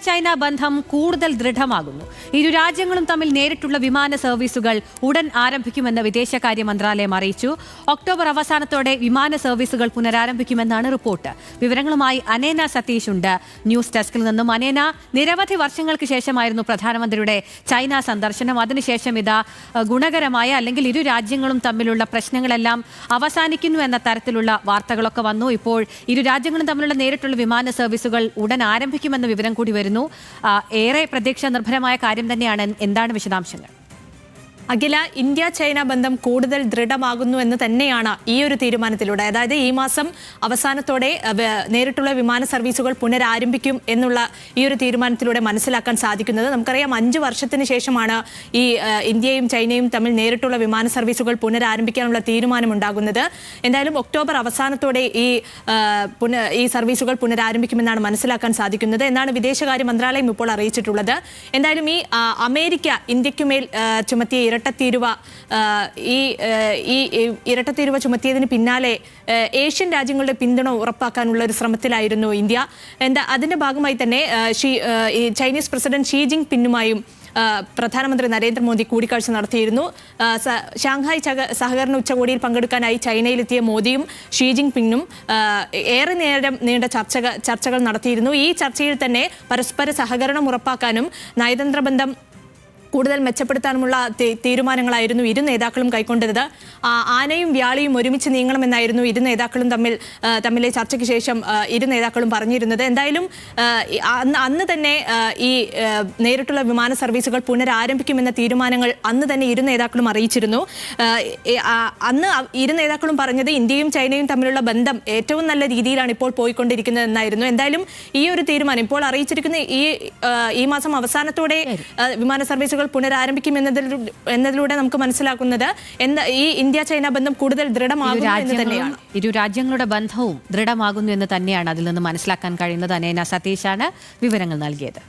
China ബന്ധം കൂടുതൽ ദൃഢമാകുന്നു. ഇരു രാജ്യങ്ങളും തമ്മിൽ നേരിട്ടുള്ള വിമാന സർവീസുകൾ ഉടൻ ആരംഭിക്കുമെന്ന് വിദേശകാര്യ മന്ത്രാലയം അറിയിച്ചു. ഒക്ടോബർ അവസാനത്തോടെ വിമാന സർവീസുകൾ പുനരാരംഭിക്കുമെന്നാണ് റിപ്പോർട്ട്. വിവരങ്ങളുമായി അനേന സതീഷ് ഉണ്ട് ന്യൂസ് ഡെസ്കിൽ നിന്നും. അനേന, നിരവധി വർഷങ്ങൾക്ക് ശേഷമായിരുന്നു പ്രധാനമന്ത്രിയുടെ ചൈന സന്ദർശനം. അതിനുശേഷം ഇതാ ഗുണകരമായ അല്ലെങ്കിൽ ഇരു രാജ്യങ്ങളും തമ്മിലുള്ള പ്രശ്നങ്ങളെല്ലാം അവസാനിക്കുന്നു എന്ന തരത്തിലുള്ള വാർത്തകളൊക്കെ വന്നു. ഇപ്പോൾ ഇരു രാജ്യങ്ങളും തമ്മിലുള്ള നേരിട്ടുള്ള വിമാന സർവീസുകൾ ഉടൻ ആരംഭിക്കുമെന്ന വിവരം കൂടി വരുന്നു. ഏറെ പ്രതീക്ഷ നിർഭരമായ കാര്യം തന്നെയാണ്. എന്താണ് വിശദാംശങ്ങൾ? അഖില, ഇന്ത്യ ചൈന ബന്ധം കൂടുതൽ ദൃഢമാകുന്നു എന്ന് തന്നെയാണ് ഈ ഒരു തീരുമാനത്തിലൂടെ, അതായത് ഈ മാസം അവസാനത്തോടെ നേരിട്ടുള്ള വിമാന സർവീസുകൾ പുനരാരംഭിക്കും എന്നുള്ള ഈ ഒരു തീരുമാനത്തിലൂടെ മനസ്സിലാക്കാൻ സാധിക്കുന്നത്. നമുക്കറിയാം, 5 വർഷത്തിന് ശേഷമാണ് ഈ ഇന്ത്യയും ചൈനയും തമ്മിൽ നേരിട്ടുള്ള വിമാന സർവീസുകൾ പുനരാരംഭിക്കാനുള്ള തീരുമാനമുണ്ടാകുന്നത്. എന്തായാലും ഒക്ടോബർ അവസാനത്തോടെ ഈ സർവീസുകൾ പുനരാരംഭിക്കുമെന്നാണ് മനസ്സിലാക്കാൻ സാധിക്കുന്നത് എന്നാണ് വിദേശകാര്യ മന്ത്രാലയം ഇപ്പോൾ അറിയിച്ചിട്ടുള്ളത്. എന്തായാലും ഈ അമേരിക്ക ഇന്ത്യക്കുമേൽ ചുമത്തിയ ഇരട്ടത്തീരുവ ചുമത്തിയതിന് പിന്നാലെ ഏഷ്യൻ രാജ്യങ്ങളുടെ പിന്തുണ ഉറപ്പാക്കാനുള്ള ഒരു ശ്രമത്തിലായിരുന്നു ഇന്ത്യ. അതിന്റെ ഭാഗമായി തന്നെ ചൈനീസ് പ്രസിഡന്റ് ഷീ ജിങ് പിന്നുമായും പ്രധാനമന്ത്രി നരേന്ദ്രമോദി കൂടിക്കാഴ്ച നടത്തിയിരുന്നു. ഷാങ്ഹായ് സഹകരണ ഉച്ചകോടിയിൽ പങ്കെടുക്കാനായി ചൈനയിലെത്തിയ മോദിയും ഷീ ജിങ് പിങ്ങും ഏറെ നേരം നീണ്ട ചർച്ചകൾ നടത്തിയിരുന്നു. ഈ ചർച്ചയിൽ തന്നെ പരസ്പര സഹകരണം ഉറപ്പാക്കാനും നയതന്ത്ര ബന്ധം കൂടുതൽ മെച്ചപ്പെടുത്താനുമുള്ള തീരുമാനങ്ങളായിരുന്നു ഇരു നേതാക്കളും കൈക്കൊണ്ടത്. ആനയും വ്യാളിയും ഒരുമിച്ച് നീങ്ങണമെന്നായിരുന്നു ഇരു നേതാക്കളും തമ്മിലെ ചർച്ചയ്ക്ക് ശേഷം ഇരു നേതാക്കളും പറഞ്ഞിരുന്നത്. എന്തായാലും അന്ന് തന്നെ ഈ നേരിട്ടുള്ള വിമാന സർവീസുകൾ പുനരാരംഭിക്കുമെന്ന തീരുമാനങ്ങൾ അന്ന് തന്നെ ഇരു നേതാക്കളും അറിയിച്ചിരുന്നു. അന്ന് ഇരു നേതാക്കളും പറഞ്ഞത് ഇന്ത്യയും ചൈനയും തമ്മിലുള്ള ബന്ധം ഏറ്റവും നല്ല രീതിയിലാണ് ഇപ്പോൾ പോയിക്കൊണ്ടിരിക്കുന്നത് എന്നായിരുന്നു. എന്തായാലും ഈ ഒരു തീരുമാനം ഇപ്പോൾ അറിയിച്ചിരിക്കുന്ന ഈ മാസം അവസാനത്തോടെ വിമാന സർവീസുകൾ പുനരാരംഭിക്കും എന്നതിലൂടെ നമുക്ക് മനസ്സിലാക്കുന്നത് ഈ ഇന്ത്യ ചൈന ബന്ധം കൂടുതൽ ദൃഢമാകുന്നു എന്ന് തന്നെയാണ്. ഇരു രാജ്യങ്ങളുടെ ബന്ധവും ദൃഢമാകുന്നു എന്ന് തന്നെയാണ് അതിൽ നിന്ന് മനസ്സിലാക്കാൻ കഴിയുന്നത്. അനേന സതീഷാണ് വിവരങ്ങൾ നൽകിയത്.